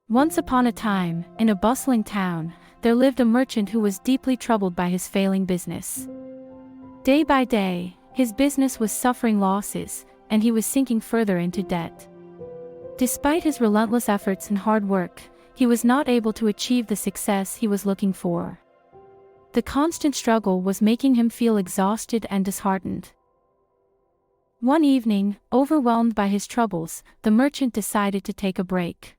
Once upon a time, in a bustling town, there lived a merchant who was deeply troubled by his failing business. Day by day, his business was suffering losses, and he was sinking further into debt. Despite his relentless efforts and hard work, he was not able to achieve the success he was looking for. The constant struggle was making him feel exhausted and disheartened. One evening, overwhelmed by his troubles, the merchant decided to take a break.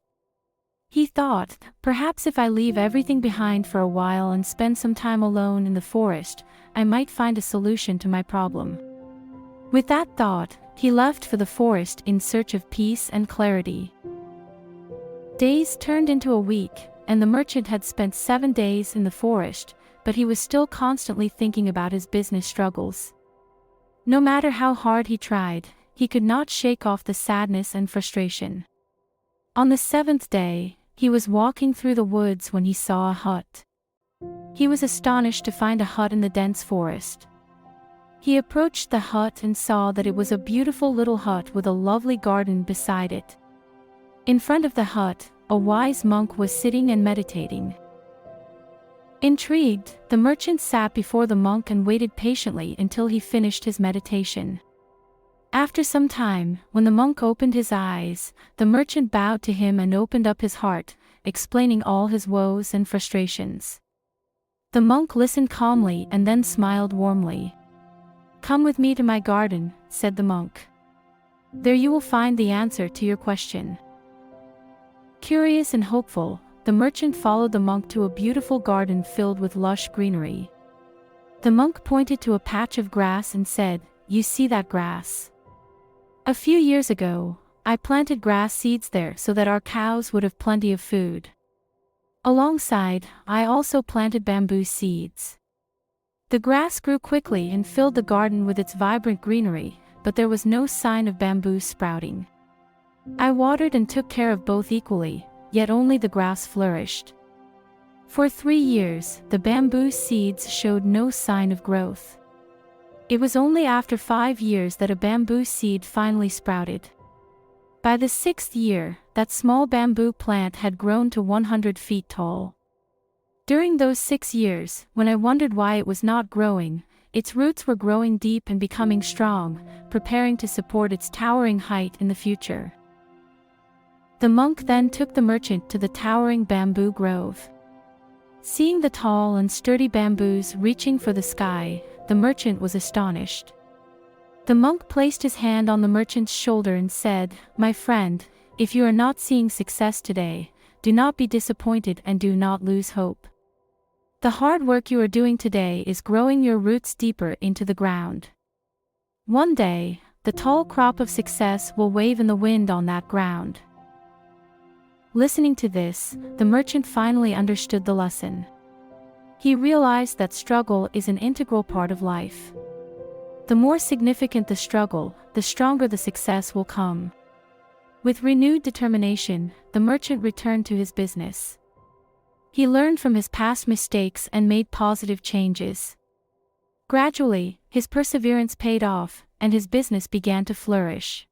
He thought, perhaps if I leave everything behind for a while and spend some time alone in the forest, I might find a solution to my problem. With that thought, he left for the forest in search of peace and clarity. Days turned into a week, and the merchant had spent 7 days in the forest, but he was still constantly thinking about his business struggles. No matter how hard he tried, he could not shake off the sadness and frustration. On the 7th day, he was walking through the woods when he saw a hut. He was astonished to find a hut in the dense forest. He approached the hut and saw that it was a beautiful little hut with a lovely garden beside it. In front of the hut, a wise monk was sitting and meditating. Intrigued, the merchant sat before the monk and waited patiently until he finished his meditation. After some time, when the monk opened his eyes, the merchant bowed to him and opened up his heart, explaining all his woes and frustrations. The monk listened calmly and then smiled warmly. "Come with me to my garden," said the monk. "There you will find the answer to your question." Curious and hopeful, the merchant followed the monk to a beautiful garden filled with lush greenery. The monk pointed to a patch of grass and said, "You see that grass? A few years ago, I planted grass seeds there so that our cows would have plenty of food. Alongside, I also planted bamboo seeds. The grass grew quickly and filled the garden with its vibrant greenery, but there was no sign of bamboo sprouting. I watered and took care of both equally, yet only the grass flourished. For 3 years, the bamboo seeds showed no sign of growth. It was only after 5 years that a bamboo seed finally sprouted. By the 6th year, that small bamboo plant had grown to 100 feet tall. During those 6 years, when I wondered why it was not growing, its roots were growing deep and becoming strong, preparing to support its towering height in the future." The monk then took the merchant to the towering bamboo grove. Seeing the tall and sturdy bamboos reaching for the sky, the merchant was astonished. The monk placed his hand on the merchant's shoulder and said, "My friend, if you are not seeing success today, do not be disappointed and do not lose hope. The hard work you are doing today is growing your roots deeper into the ground. One day, the tall crop of success will wave in the wind on that ground." Listening to this, the merchant finally understood the lesson. He realized that struggle is an integral part of life. The more significant the struggle, the stronger the success will come. With renewed determination, the merchant returned to his business. He learned from his past mistakes and made positive changes. Gradually, his perseverance paid off, and his business began to flourish.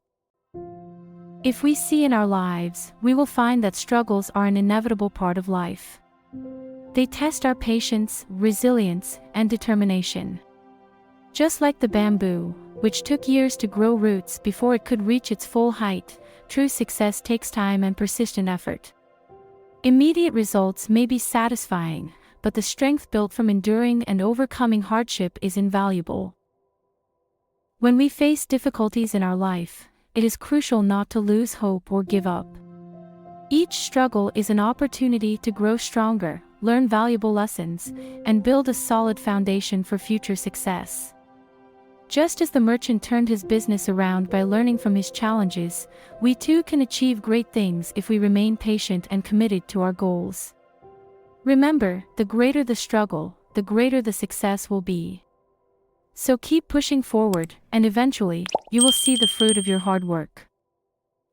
If we see in our lives, we will find that struggles are an inevitable part of life. They test our patience, resilience, and determination. Just like the bamboo, which took years to grow roots before it could reach its full height, true success takes time and persistent effort. Immediate results may be satisfying, but the strength built from enduring and overcoming hardship is invaluable. When we face difficulties in our life, it is crucial not to lose hope or give up. Each struggle is an opportunity to grow stronger, learn valuable lessons, and build a solid foundation for future success. Just as the merchant turned his business around by learning from his challenges, we too can achieve great things if we remain patient and committed to our goals. Remember, the greater the struggle, the greater the success will be. So keep pushing forward, and eventually, you will see the fruit of your hard work.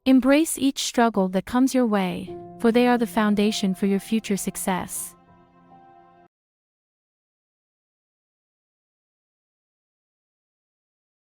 Embrace each struggle that comes your way, for they are the foundation for your future success.